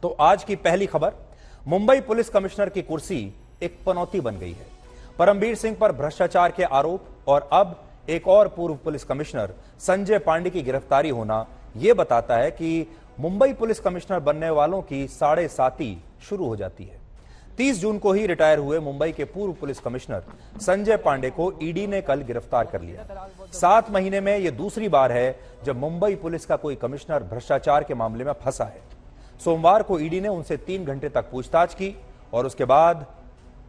तो आज की पहली खबर, मुंबई पुलिस कमिश्नर की कुर्सी एक पनौती बन गई है। परमबीर सिंह पर भ्रष्टाचार के आरोप और अब एक और पूर्व पुलिस कमिश्नर संजय पांडे की गिरफ्तारी होना यह बताता है कि मुंबई पुलिस कमिश्नर बनने वालों की साढ़े साती शुरू हो जाती है। 30 जून को ही रिटायर हुए मुंबई के पूर्व पुलिस कमिश्नर संजय पांडे को ईडी ने कल गिरफ्तार कर लिया। 7 महीने में यह दूसरी बार है जब मुंबई पुलिस का कोई कमिश्नर भ्रष्टाचार के मामले में फंसा है। सोमवार को ईडी ने उनसे 3 घंटे तक पूछताछ की और उसके बाद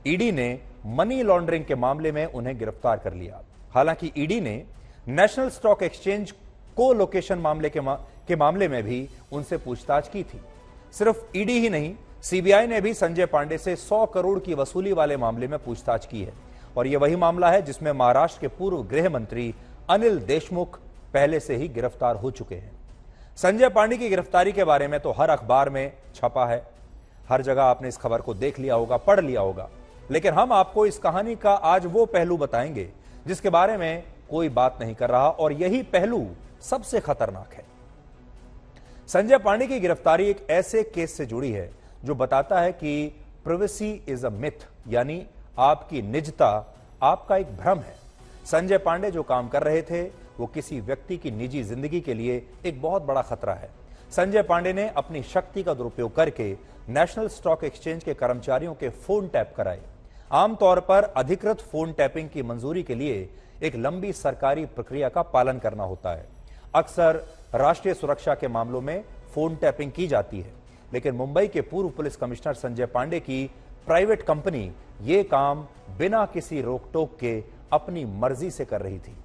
ईडी ने मनी लॉन्ड्रिंग के मामले में उन्हें गिरफ्तार कर लिया। हालांकि ईडी ने नेशनल स्टॉक एक्सचेंज को लोकेशन मामले के मामले में भी उनसे पूछताछ की थी। सिर्फ ईडी ही नहीं, सीबीआई ने भी संजय पांडे से 100 करोड़ की वसूली वाले मामले में पूछताछ की है और यह वही मामला है जिसमें महाराष्ट्र के पूर्व गृह मंत्री अनिल देशमुख पहले से ही गिरफ्तार हो चुके हैं। संजय पांडे की गिरफ्तारी के बारे में तो हर अखबार में छपा है, हर जगह आपने इस खबर को देख लिया होगा, पढ़ लिया होगा, लेकिन हम आपको इस कहानी का आज वो पहलू बताएंगे जिसके बारे में कोई बात नहीं कर रहा और यही पहलू सबसे खतरनाक है। संजय पांडे की गिरफ्तारी एक ऐसे केस से जुड़ी है जो बताता है कि प्राइवेसी इज अ मिथ, यानी आपकी निजता आपका एक भ्रम है। संजय पांडे जो काम कर रहे थे वो किसी व्यक्ति की निजी जिंदगी के लिए एक बहुत बड़ा खतरा है। संजय पांडे ने अपनी शक्ति का दुरुपयोग करके नेशनल स्टॉक एक्सचेंज के कर्मचारियों के फोन टैप कराए। आमतौर पर अधिकृत फोन टैपिंग की मंजूरी के लिए एक लंबी सरकारी प्रक्रिया का पालन करना होता है। अक्सर राष्ट्रीय सुरक्षा के मामलों में फोन टैपिंग की जाती है, लेकिन मुंबई के पूर्व पुलिस कमिश्नर संजय पांडे की प्राइवेट कंपनी ये काम बिना किसी रोक टोक के अपनी मर्जी से कर रही थी।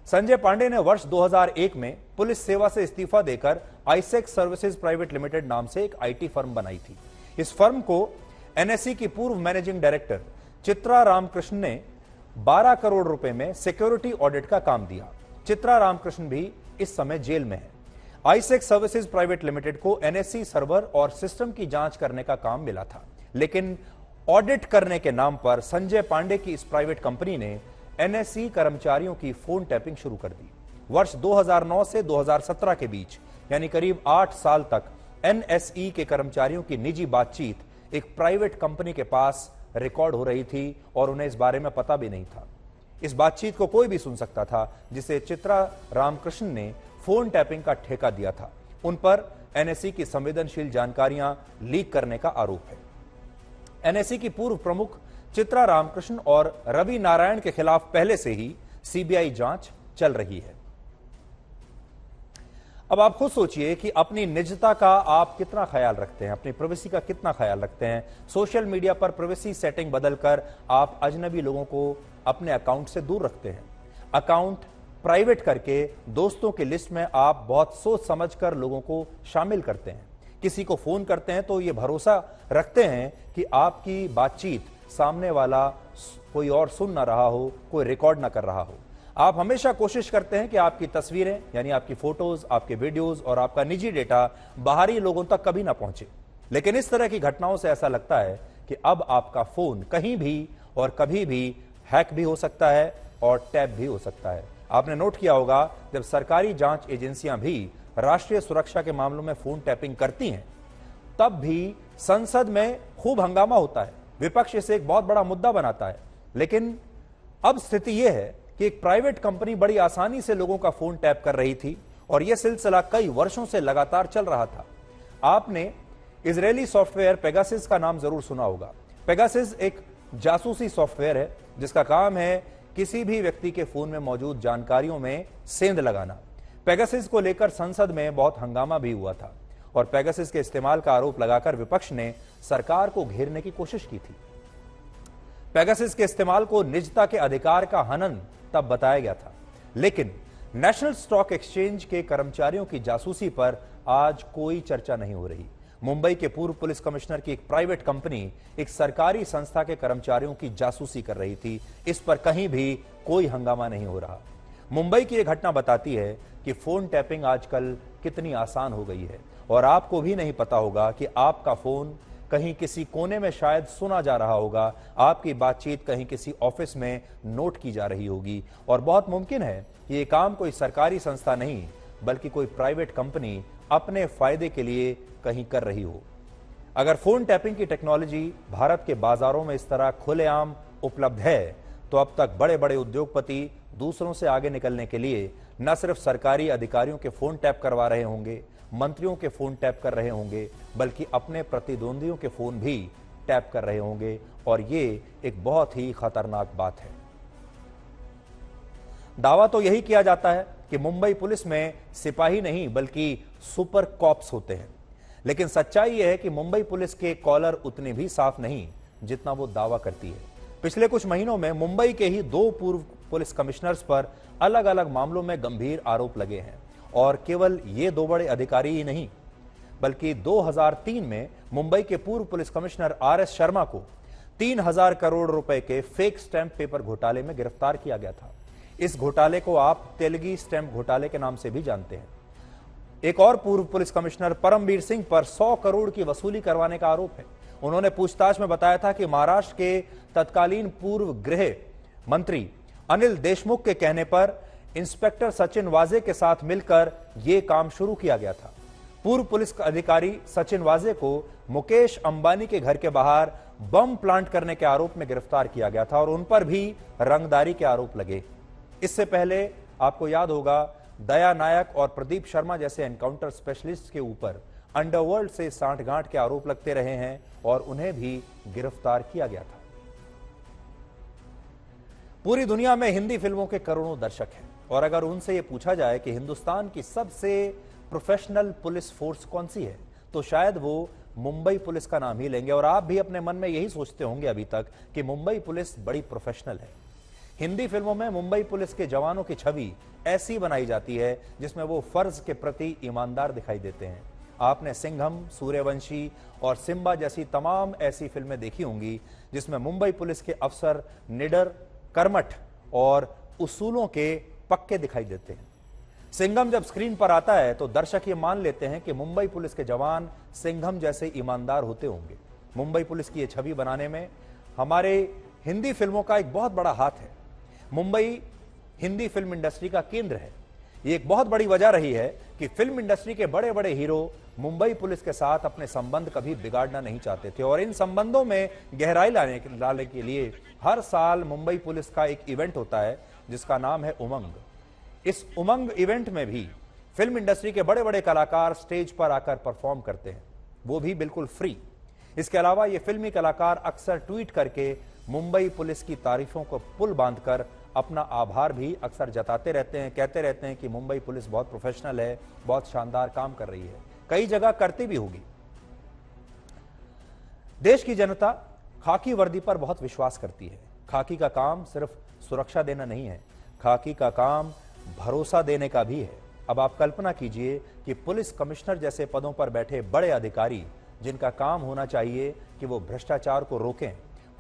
संजय पांडे ने वर्ष 2001 में पुलिस सेवा से इस्तीफा देकर आईसेक्स सर्विसेज प्राइवेट लिमिटेड नाम से एक आईटी फर्म बनाई थी। इस फर्म को एनएसई की पूर्व मैनेजिंग डायरेक्टर चित्रा रामकृष्ण ने 12 करोड़ रुपए में सिक्योरिटी ऑडिट का काम दिया। चित्रा रामकृष्ण भी इस समय जेल में है। आईसेक्स सर्विसेज प्राइवेट लिमिटेड को एनएसई सर्वर और सिस्टम की जांच करने का काम मिला था, लेकिन ऑडिट करने के नाम पर संजय पांडे की इस प्राइवेट कंपनी ने एनएसई कर्मचारियों की फोन टैपिंग शुरू कर दी। वर्ष 2009 से 2017 के बीच, यानी करीब 8 साल तक एनएसई के कर्मचारियों की निजी बातचीत एक प्राइवेट कंपनी के पास रिकॉर्ड हो रही थी और उन्हें इस बारे में पता भी नहीं था। इस बातचीत को कोई भी सुन सकता था, जिसे चित्रा रामकृष्ण ने फोन टैपिंग का ठेका दिया था। उन पर एनएसई की संवेदनशील जानकारियां लीक करने का आरोप है। एनएसई की पूर्व प्रमुख चित्रा रामकृष्ण और रवि नारायण के खिलाफ पहले से ही सीबीआई जांच चल रही है। अब आप खुद सोचिए कि अपनी निजता का आप कितना ख्याल रखते हैं, अपनी प्राइवेसी का कितना ख्याल रखते हैं। सोशल मीडिया पर प्राइवेसी सेटिंग बदलकर आप अजनबी लोगों को अपने अकाउंट से दूर रखते हैं। अकाउंट प्राइवेट करके दोस्तों की लिस्ट में आप बहुत सोच समझकर लोगों को शामिल करते हैं। किसी को फोन करते हैं तो यह भरोसा रखते हैं कि आपकी बातचीत सामने वाला कोई और सुन ना रहा हो, कोई रिकॉर्ड ना कर रहा हो। आप हमेशा कोशिश करते हैं कि आपकी तस्वीरें, यानी आपकी फोटोज, आपके वीडियोज और आपका निजी डेटा बाहरी लोगों तक कभी ना पहुंचे। लेकिन इस तरह की घटनाओं से ऐसा लगता है कि अब आपका फोन कहीं भी और कभी भी हैक भी हो सकता है और टैप भी हो सकता है। आपने नोट किया होगा, जब सरकारी जांच एजेंसियां भी राष्ट्रीय सुरक्षा के मामलों में फोन टैपिंग करती हैं, तब भी संसद में खूब हंगामा होता है, विपक्ष इसे एक बहुत बड़ा मुद्दा बनाता है। लेकिन अब स्थिति यह है कि एक प्राइवेट कंपनी बड़ी आसानी से लोगों का फोन टैप कर रही थी और यह सिलसिला कई वर्षों से लगातार चल रहा था। आपने इजरायली सॉफ्टवेयर पेगासस का नाम जरूर सुना होगा। पेगासस एक जासूसी सॉफ्टवेयर है जिसका काम है किसी भी व्यक्ति के फोन में मौजूद जानकारियों में सेंध लगाना। पेगासस को लेकर संसद में बहुत हंगामा भी हुआ था और पेगासस के इस्तेमाल का आरोप लगाकर विपक्ष ने सरकार को घेरने की कोशिश की थी। पेगासस के इस्तेमाल को निजता के अधिकार का हनन तब बताया गया था, लेकिन नेशनल स्टॉक एक्सचेंज के कर्मचारियों की जासूसी पर आज कोई चर्चा नहीं हो रही। मुंबई के पूर्व पुलिस कमिश्नर की एक प्राइवेट कंपनी एक सरकारी संस्था के कर्मचारियों की जासूसी कर रही थी। इस पर कहीं भी कोई हंगामा नहीं हो रहा। मुंबई की यह घटना बताती है कि फोन टैपिंग आजकल कितनी आसान हो गई है और आपको भी नहीं पता होगा कि आपका फोन कहीं किसी कोने में शायद सुना जा रहा होगा, आपकी बातचीत कहीं किसी ऑफिस में नोट की जा रही होगी और बहुत मुमकिन है कि यह काम कोई सरकारी संस्था नहीं बल्कि कोई प्राइवेट कंपनी अपने फायदे के लिए कहीं कर रही हो। अगर फोन टैपिंग की टेक्नोलॉजी भारत के बाजारों में इस तरह खुलेआम उपलब्ध है तो अब तक बड़े बड़े उद्योगपति दूसरों से आगे निकलने के लिए न सिर्फ सरकारी अधिकारियों के फोन टैप करवा रहे होंगे, मंत्रियों के फोन टैप कर रहे होंगे, बल्कि अपने प्रतिद्वंदियों के फोन भी टैप कर रहे होंगे। और ये एक बहुत ही खतरनाक बात है। दावा तो यही किया जाता है कि मुंबई पुलिस में सिपाही नहीं बल्कि सुपर कॉप्स होते हैं, लेकिन सच्चाई यह है कि मुंबई पुलिस के कॉलर उतने भी साफ नहीं जितना वो दावा करती है। पिछले कुछ महीनों में मुंबई के ही 2 पूर्व पुलिस कमिश्नर्स पर अलग अलग मामलों में गंभीर आरोप लगे हैं। और केवल ये 2 बड़े अधिकारी ही नहीं, बल्कि 2003 में मुंबई के पूर्व पुलिस कमिश्नर RS शर्मा को 3000 करोड़ रुपए के फेक स्टैंप पेपर घोटाले में गिरफ्तार किया गया था। इस घोटाले को आप तेलगी स्टैंप घोटाले के नाम से भी जानते हैं। एक और पूर्व पुलिस कमिश्नर परमबीर सिंह पर 100 करोड़ की वसूली करवाने का आरोप है। उन्होंने पूछताछ में बताया था कि महाराष्ट्र के तत्कालीन पूर्व गृह मंत्री अनिल देशमुख के कहने पर इंस्पेक्टर सचिन वाजे के साथ मिलकर यह काम शुरू किया गया था। पूर्व पुलिस अधिकारी सचिन वाजे को मुकेश अंबानी के घर के बाहर बम प्लांट करने के आरोप में गिरफ्तार किया गया था और उन पर भी रंगदारी के आरोप लगे। इससे पहले आपको याद होगा, दया नायक और प्रदीप शर्मा जैसे एनकाउंटर स्पेशलिस्ट के ऊपर अंडरवर्ल्ड से सांठगांठ के आरोप लगते रहे हैं और उन्हें भी गिरफ्तार किया गया था। पूरी दुनिया में हिंदी फिल्मों के करोड़ों दर्शक हैं और अगर उनसे यह पूछा जाए कि हिंदुस्तान की सबसे प्रोफेशनल पुलिस फोर्स कौन सी है, तो शायद वो मुंबई पुलिस का नाम ही लेंगे। और आप भी अपने मन में यही सोचते होंगे अभी तक कि मुंबई पुलिस बड़ी प्रोफेशनल है। हिंदी फिल्मों में मुंबई पुलिस के जवानों की छवि ऐसी बनाई जाती है जिसमें वो फर्ज के प्रति ईमानदार दिखाई देते हैं। आपने सिंघम, सूर्यवंशी और सिम्बा जैसी तमाम ऐसी फिल्में देखी होंगी जिसमें मुंबई पुलिस के अफसर निडर, कर्मठ और उसूलों के पक्के दिखाई देते हैं। सिंघम जब स्क्रीन पर आता है तो दर्शक ये मान लेते हैं कि मुंबई पुलिस के जवान सिंघम जैसे ईमानदार होते होंगे। मुंबई पुलिस की ये छवि बनाने में हमारे हिंदी फिल्मों का एक बहुत बड़ा हाथ है। मुंबई हिंदी फिल्म इंडस्ट्री का केंद्र है। ये एक बहुत बड़ी वजह रही है कि फिल्म इंडस्ट्री के बड़े बड़े हीरो मुंबई पुलिस के साथ अपने संबंध कभी बिगाड़ना नहीं चाहते थे और इन संबंधों में गहराई लाने के लिए हर साल मुंबई पुलिस का एक इवेंट होता है जिसका नाम है उमंग। इस उमंग इवेंट में भी फिल्म इंडस्ट्री के बड़े बड़े कलाकार स्टेज पर आकर परफॉर्म करते हैं, वो भी बिल्कुल फ्री। इसके अलावा ये फिल्मी कलाकार अक्सर ट्वीट करके मुंबई पुलिस की तारीफों को पुल बांधकर अपना आभार भी अक्सर जताते रहते हैं, कहते रहते हैं कि मुंबई पुलिस बहुत प्रोफेशनल है, बहुत शानदार काम कर रही है, कई जगह करती भी होगी। देश की जनता खाकी वर्दी पर बहुत विश्वास करती है। खाकी का काम सिर्फ सुरक्षा देना नहीं है, खाकी का काम भरोसा देने का भी है। अब आप कल्पना कीजिए कि पुलिस कमिश्नर जैसे पदों पर बैठे बड़े अधिकारी जिनका काम होना चाहिए कि वो भ्रष्टाचार को रोकें,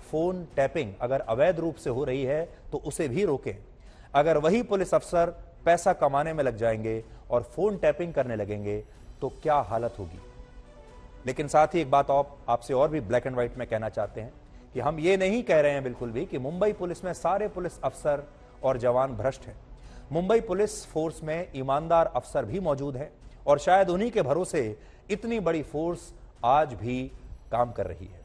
फोन टैपिंग अगर अवैध रूप से हो रही है तो उसे भी रोकें। अगर वही पुलिस अफसर पैसा कमाने में लग जाएंगे और फोन टैपिंग करने लगेंगे तो क्या हालत होगी। लेकिन साथ ही एक बात आपसे और भी ब्लैक एंड व्हाइट में कहना चाहते हैं कि हम ये नहीं कह रहे हैं बिल्कुल भी कि मुंबई पुलिस में सारे पुलिस अफसर और जवान भ्रष्ट हैं। मुंबई पुलिस फोर्स में ईमानदार अफसर भी मौजूद हैं और शायद उन्हीं के भरोसे इतनी बड़ी फोर्स आज भी काम कर रही है।